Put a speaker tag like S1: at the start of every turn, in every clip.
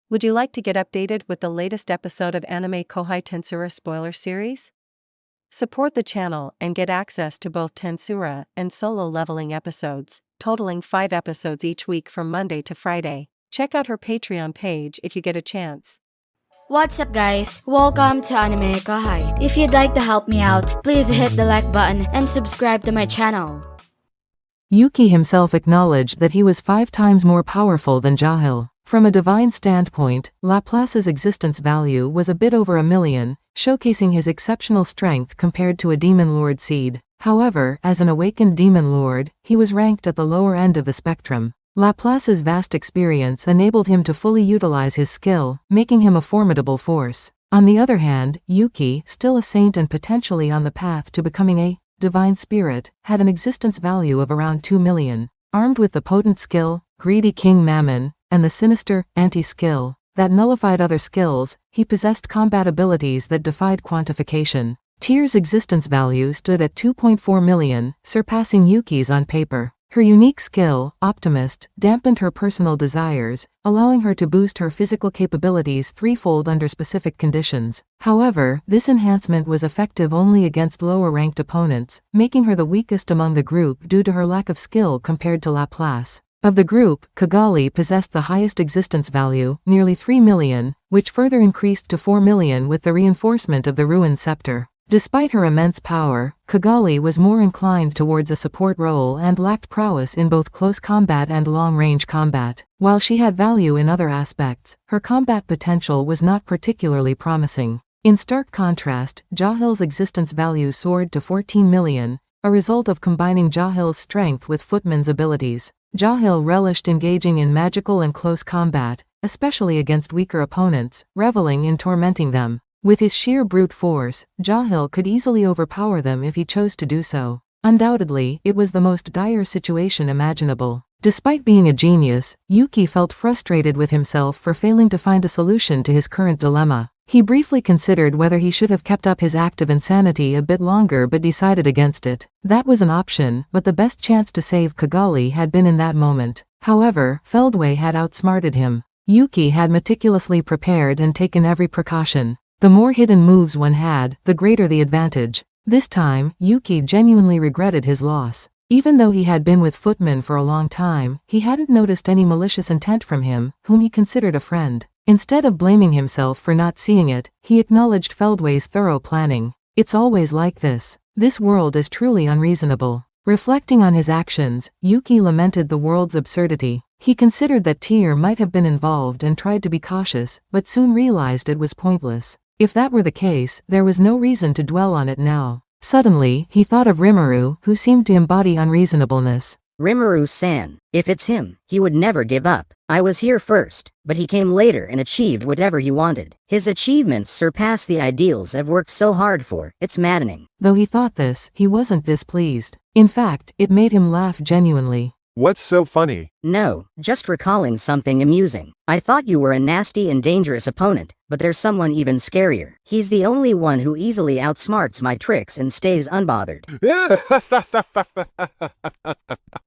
S1: Would you like to get updated with the latest episode of AnimeKouhai Tensura spoiler series? Support the channel and get access to both Tensura and solo leveling episodes, totaling 5 episodes each week from Monday to Friday. Check out her Patreon page if you get a chance.
S2: What's up guys, welcome to AnimeKouhai. If you'd like to help me out, please hit the like button and subscribe to my channel.
S3: Yuki himself acknowledged that he was 5 times more powerful than Jahil. From a divine standpoint, Laplace's existence value was a bit over 1 million, showcasing his exceptional strength compared to a demon lord seed. However, as an awakened demon lord, he was ranked at the lower end of the spectrum. Laplace's vast experience enabled him to fully utilize his skill, making him a formidable force. On the other hand, Yuki, still a saint and potentially on the path to becoming a divine spirit, had an existence value of around 2 million. Armed with the potent skill, Greedy King Mammon, and the sinister, anti-skill, that nullified other skills, he possessed combat abilities that defied quantification. Tyr's existence value stood at 2.4 million, surpassing Yuki's on paper. Her unique skill, Optimist, dampened her personal desires, allowing her to boost her physical capabilities threefold under specific conditions. However, this enhancement was effective only against lower-ranked opponents, making her the weakest among the group due to her lack of skill compared to Laplace. Of the group, Kigali possessed the highest existence value, nearly 3 million, which further increased to 4 million with the reinforcement of the Ruined Scepter. Despite her immense power, Kigali was more inclined towards a support role and lacked prowess in both close combat and long-range combat. While she had value in other aspects, her combat potential was not particularly promising. In stark contrast, Jahil's existence value soared to 14 million, a result of combining Jahil's strength with Footman's abilities. Jahil relished engaging in magical and close combat, especially against weaker opponents, reveling in tormenting them. With his sheer brute force, Jahil could easily overpower them if he chose to do so. Undoubtedly, it was the most dire situation imaginable. Despite being a genius, Yuki felt frustrated with himself for failing to find a solution to his current dilemma. He briefly considered whether he should have kept up his act of insanity a bit longer but decided against it. That was an option, but the best chance to save Kigali had been in that moment. However, Feldway had outsmarted him. Yuki had meticulously prepared and taken every precaution. The more hidden moves one had, the greater the advantage. This time, Yuki genuinely regretted his loss. Even though he had been with Footman for a long time, he hadn't noticed any malicious intent from him, whom he considered a friend. Instead of blaming himself for not seeing it, he acknowledged Feldway's thorough planning. It's always like this. This world is truly unreasonable. Reflecting on his actions, Yuki lamented the world's absurdity. He considered that Tyr might have been involved and tried to be cautious, but soon realized it was pointless. If that were the case, there was no reason to dwell on it now. Suddenly, he thought of Rimuru, who seemed to embody unreasonableness.
S4: Rimuru-san, if it's him, he would never give up. I was here first, but he came later and achieved whatever he wanted. His achievements surpass the ideals I've worked so hard for. It's maddening.
S3: Though he thought this, he wasn't displeased. In fact, it made him laugh genuinely.
S5: What's so funny?
S4: No, just recalling something amusing. I thought you were a nasty and dangerous opponent, but there's someone even scarier. He's the only one who easily outsmarts my tricks and stays unbothered.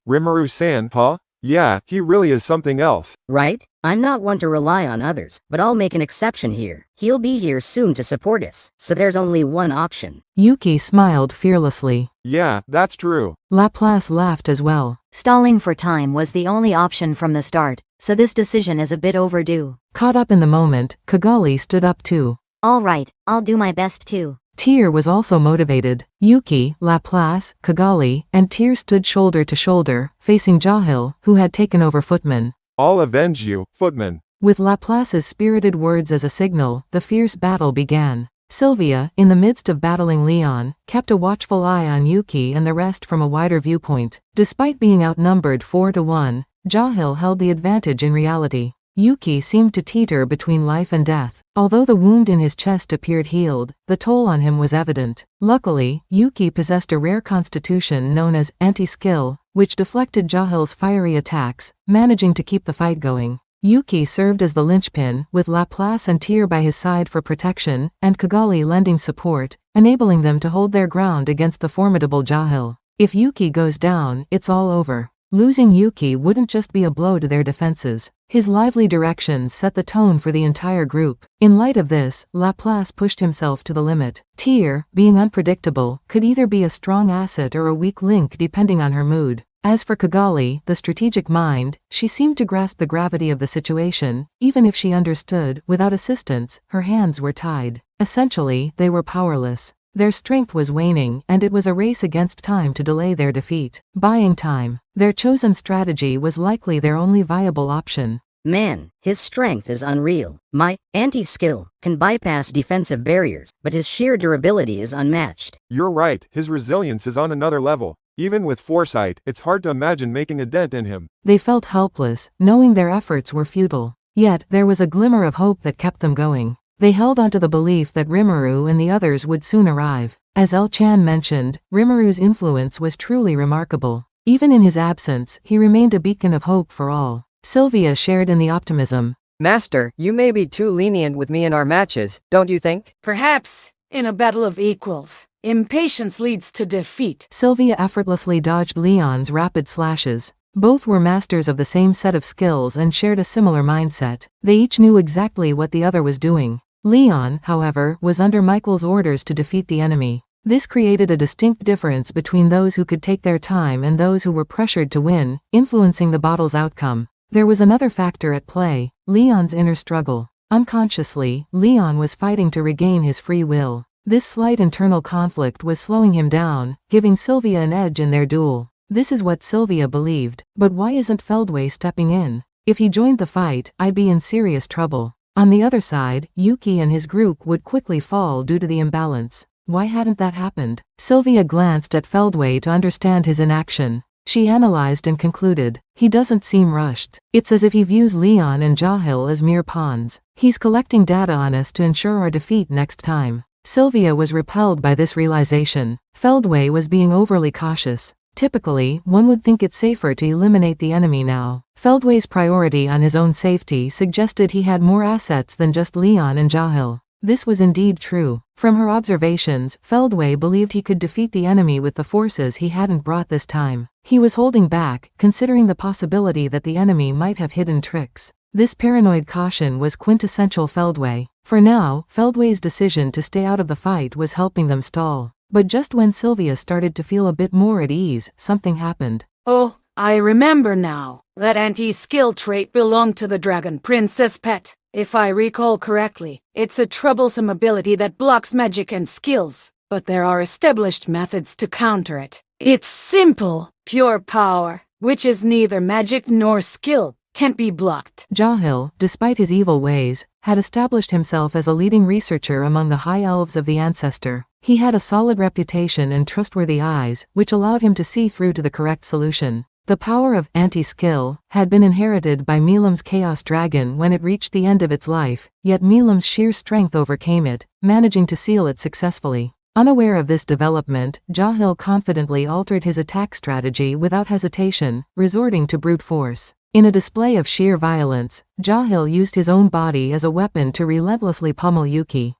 S5: Rimuru-san, huh? Yeah, he really is something else.
S4: Right? I'm not one to rely on others, but I'll make an exception here. He'll be here soon to support us, so there's only one option.
S3: Yuki smiled fearlessly.
S5: Yeah, that's true.
S3: Laplace laughed as well.
S6: Stalling for time was the only option from the start, so this decision is a bit overdue.
S3: Caught up in the moment, Kigali stood up too.
S6: All right, I'll do my best too.
S3: Tyr was also motivated. Yuki, Laplace, Kigali, and Tyr stood shoulder to shoulder, facing Jahil, who had taken over Footman.
S5: I'll avenge you, Footman.
S3: With Laplace's spirited words as a signal, the fierce battle began. Sylvia, in the midst of battling Leon, kept a watchful eye on Yuki and the rest from a wider viewpoint. Despite being outnumbered 4-1, Jahil held the advantage in reality. Yuki seemed to teeter between life and death. Although the wound in his chest appeared healed, the toll on him was evident. Luckily, Yuki possessed a rare constitution known as anti-skill, which deflected Jahil's fiery attacks, managing to keep the fight going. Yuki served as the linchpin, with Laplace and Tyr by his side for protection, and Kigali lending support, enabling them to hold their ground against the formidable Jahil. If Yuki goes down, it's all over. Losing Yuki wouldn't just be a blow to their defenses. His lively directions set the tone for the entire group. In light of this, Laplace pushed himself to the limit. Tyr, being unpredictable, could either be a strong asset or a weak link depending on her mood. As for Kigali, the strategic mind, she seemed to grasp the gravity of the situation, even if she understood, without assistance, her hands were tied. Essentially, they were powerless. Their strength was waning, and it was a race against time to delay their defeat. Buying time. Their chosen strategy was likely their only viable option.
S4: Man, his strength is unreal. My anti-skill can bypass defensive barriers, but his sheer durability is unmatched.
S5: You're right, his resilience is on another level. Even with foresight, it's hard to imagine making a dent in him.
S3: They felt helpless, knowing their efforts were futile. Yet, there was a glimmer of hope that kept them going. They held onto the belief that Rimuru and the others would soon arrive. As El-chan mentioned, Rimuru's influence was truly remarkable. Even in his absence, he remained a beacon of hope for all. Sylvia shared in the optimism.
S7: Master, you may be too lenient with me in our matches, don't you think?
S8: Perhaps, in a battle of equals, impatience leads to defeat.
S3: Sylvia effortlessly dodged Leon's rapid slashes. Both were masters of the same set of skills and shared a similar mindset. They each knew exactly what the other was doing. Leon, however, was under Michael's orders to defeat the enemy. This created a distinct difference between those who could take their time and those who were pressured to win, influencing the battle's outcome. There was another factor at play, Leon's inner struggle. Unconsciously, Leon was fighting to regain his free will. This slight internal conflict was slowing him down, giving Sylvia an edge in their duel. This is what Sylvia believed. But why isn't Feldway stepping in? If he joined the fight, I'd be in serious trouble. On the other side, Yuki and his group would quickly fall due to the imbalance. Why hadn't that happened? Sylvia glanced at Feldway to understand his inaction. She analyzed and concluded, he doesn't seem rushed. It's as if he views Leon and Jahil as mere pawns. He's collecting data on us to ensure our defeat next time. Sylvia was repelled by this realization. Feldway was being overly cautious. Typically, one would think it's safer to eliminate the enemy now. Feldway's priority on his own safety suggested he had more assets than just Leon and Jahil. This was indeed true. From her observations, Feldway believed he could defeat the enemy with the forces he hadn't brought this time. He was holding back, considering the possibility that the enemy might have hidden tricks. This paranoid caution was quintessential Feldway. For now, Feldway's decision to stay out of the fight was helping them stall. But just when Sylvia started to feel a bit more at ease, something happened.
S8: Oh, I remember now. That anti-skill trait belonged to the Dragon Princess pet. If I recall correctly, it's a troublesome ability that blocks magic and skills, but there are established methods to counter it. It's simple, pure power, which is neither magic nor skill, can't be blocked.
S3: Jahil, despite his evil ways, had established himself as a leading researcher among the high elves of the ancestor. He had a solid reputation and trustworthy eyes, which allowed him to see through to the correct solution. The power of anti-skill had been inherited by Milam's Chaos Dragon when it reached the end of its life, yet Milam's sheer strength overcame it, managing to seal it successfully. Unaware of this development, Jahil confidently altered his attack strategy without hesitation, resorting to brute force. In a display of sheer violence, Jahil used his own body as a weapon to relentlessly pummel Yuki.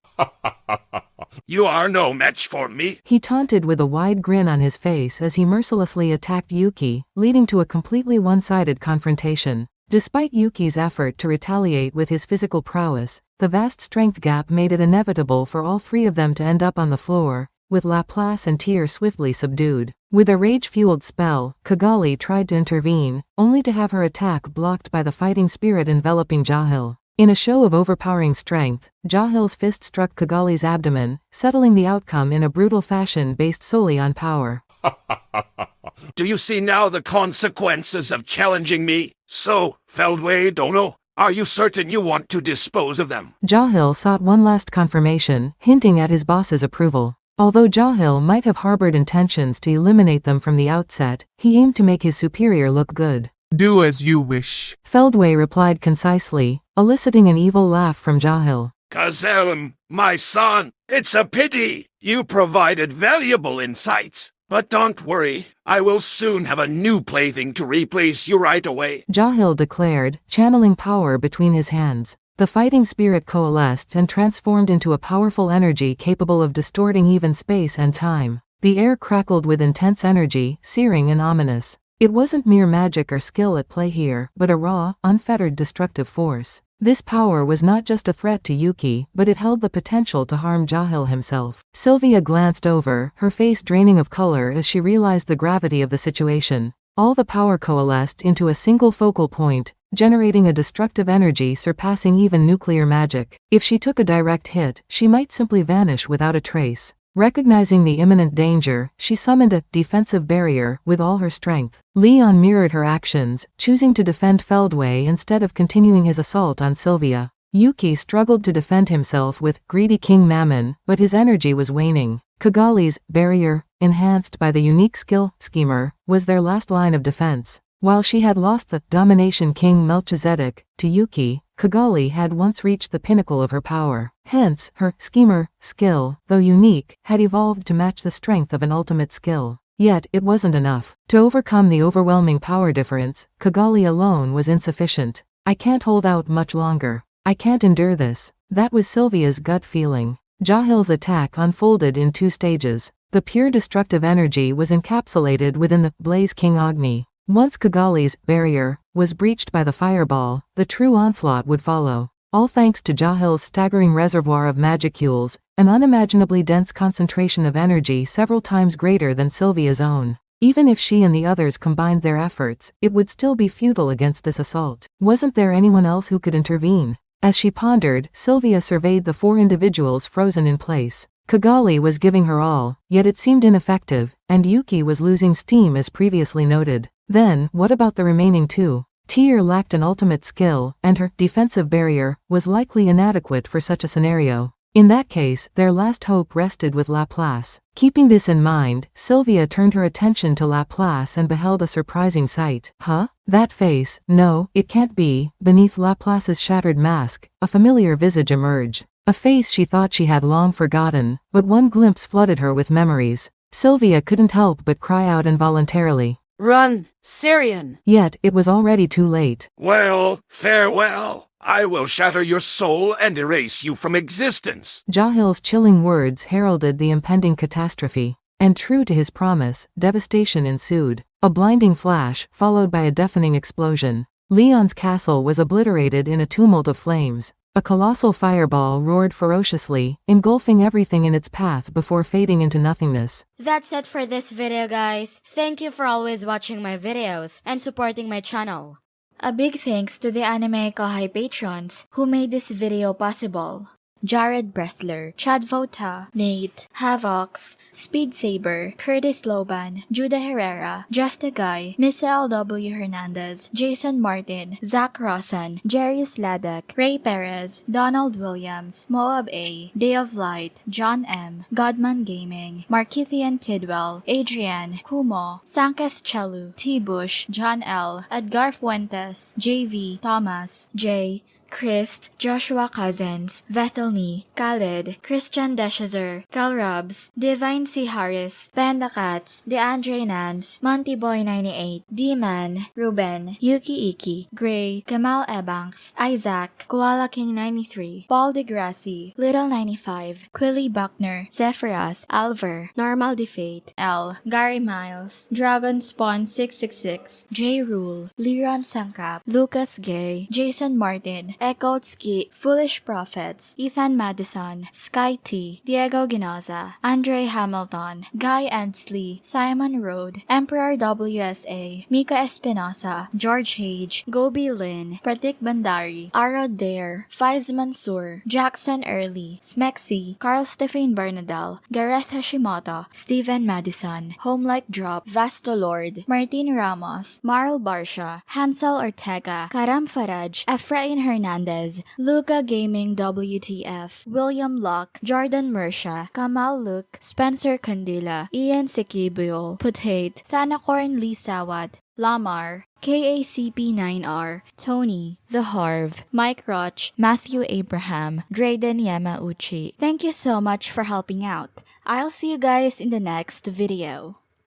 S9: You are no match for me.
S3: He taunted with a wide grin on his face as he mercilessly attacked Yuki, leading to a completely one-sided confrontation. Despite Yuki's effort to retaliate with his physical prowess, the vast strength gap made it inevitable for all three of them to end up on the floor, with Laplace and Tyr swiftly subdued. With a rage-fueled spell, Kigali tried to intervene, only to have her attack blocked by the fighting spirit enveloping Jahil. In a show of overpowering strength, Jahil's fist struck Kigali's abdomen, settling the outcome in a brutal fashion based solely on power.
S9: Do you see now the consequences of challenging me? So, Feldway, Dono, are you certain you want to dispose of them?
S3: Jahil sought one last confirmation, hinting at his boss's approval. Although Jahil might have harbored intentions to eliminate them from the outset, he aimed to make his superior look good.
S10: Do as you wish.
S3: Feldway replied concisely, eliciting an evil laugh from Jahil.
S9: Kazelm, my son, it's a pity. You provided valuable insights. But don't worry, I will soon have a new plaything to replace you right away.
S3: Jahil declared, channeling power between his hands. The fighting spirit coalesced and transformed into a powerful energy capable of distorting even space and time. The air crackled with intense energy, searing and ominous. It wasn't mere magic or skill at play here, but a raw, unfettered destructive force. This power was not just a threat to Yuki, but it held the potential to harm Jahil himself. Sylvia glanced over, her face draining of color as she realized the gravity of the situation. All the power coalesced into a single focal point, generating a destructive energy surpassing even nuclear magic. If she took a direct hit, she might simply vanish without a trace. Recognizing the imminent danger, she summoned a defensive barrier with all her strength. Leon mirrored her actions, choosing to defend Feldway instead of continuing his assault on Sylvia. Yuki struggled to defend himself with Greedy King Mammon, but his energy was waning. Kigali's barrier, enhanced by the unique skill Schemer, was their last line of defense. While she had lost the Domination King Melchizedek to Yuki, Kigali had once reached the pinnacle of her power. Hence, her Schemer skill, though unique, had evolved to match the strength of an ultimate skill. Yet, it wasn't enough. To overcome the overwhelming power difference, Kigali alone was insufficient. I can't hold out much longer. I can't endure this. That was Sylvia's gut feeling. Jahil's attack unfolded in 2 stages. The pure destructive energy was encapsulated within the Blaze King Agni. Once Kigali's barrier was breached by the fireball, the true onslaught would follow. All thanks to Jahil's staggering reservoir of magicules, an unimaginably dense concentration of energy several times greater than Sylvia's own. Even if she and the others combined their efforts, it would still be futile against this assault. Wasn't there anyone else who could intervene? As she pondered, Sylvia surveyed the 4 individuals frozen in place. Kigali was giving her all, yet it seemed ineffective, and Yuki was losing steam as previously noted. Then, what about the remaining 2? Tyr lacked an ultimate skill, and her defensive barrier was likely inadequate for such a scenario. In that case, their last hope rested with Laplace. Keeping this in mind, Sylvia turned her attention to Laplace and beheld a surprising sight. Huh? That face, no, it can't be. Beneath Laplace's shattered mask, a familiar visage emerged. A face she thought she had long forgotten, but one glimpse flooded her with memories. Sylvia couldn't help but cry out involuntarily.
S8: Run, Syrian!
S3: Yet, it was already too late.
S9: Well, farewell. I will shatter your soul and erase you from existence.
S3: Jahil's chilling words heralded the impending catastrophe. And true to his promise, devastation ensued. A blinding flash, followed by a deafening explosion. Leon's castle was obliterated in a tumult of flames. A colossal fireball roared ferociously, engulfing everything in its path before fading into nothingness.
S2: That's it for this video, guys. Thank you for always watching my videos and supporting my channel. A big thanks to the AnimeKouhai patrons who made this video possible. Jared Bressler, Chad Vota, Nate, Havox, Speed Saber, Curtis Loban, Judah Herrera, Just a Guy, Miss L.W. Hernandez, Jason Martin, Zach Rossan, Jerry Sladek, Ray Perez, Donald Williams, Moab A, Day of Light, John M, Godman Gaming, Markithian Tidwell, Adrian, Kumo, Sanketh Chelu, T. Bush, John L, Edgar Fuentes, JV, Thomas, J, Christ, Joshua Cousins, Vethelny, Khaled, Christian Deshazer, Cal Robs, Divine C. Harris, Panda Cats, DeAndre Nance, Monty Boy 98, D-Man, Ruben, Yuki Iki, Gray, Kamal Ebanks, Isaac, Koala King 93, Paul DeGrassi, Little 95, Quilly Buckner, Zephyrus, Alver, Normal Defate, L, Gary Miles, Dragon Spawn 666, J. Rule, Liron Sangkap, Lucas Gay, Jason Martin, Ekotski, Foolish Prophets, Ethan Madison, Sky T, Diego Ginoza, Andre Hamilton, Guy Ansley, Simon Road, Emperor WSA, Mika Espinosa, George Hage, Gobi Lin, Pratik Bandari, Arod Dare, Faiz Mansour, Jackson Early, Smexy, Carl Stephen Bernadal, Gareth Hashimoto, Steven Madison, Homelike Drop, Vasto Lord, Martin Ramos, Marl Barsha, Hansel Ortega, Karam Faraj, Efrain Hernandez, Luca Gaming WTF, William Locke, Jordan Mersha, Kamal Luke, Spencer Candila, Ian Sikibuyol, Putate, Thanakorn Lee Sawat, Lamar, KACP9R, Tony, The Harv, Mike Roch, Matthew Abraham, Drayden Yamauchi. Thank you so much for helping out. I'll see you guys in the next video.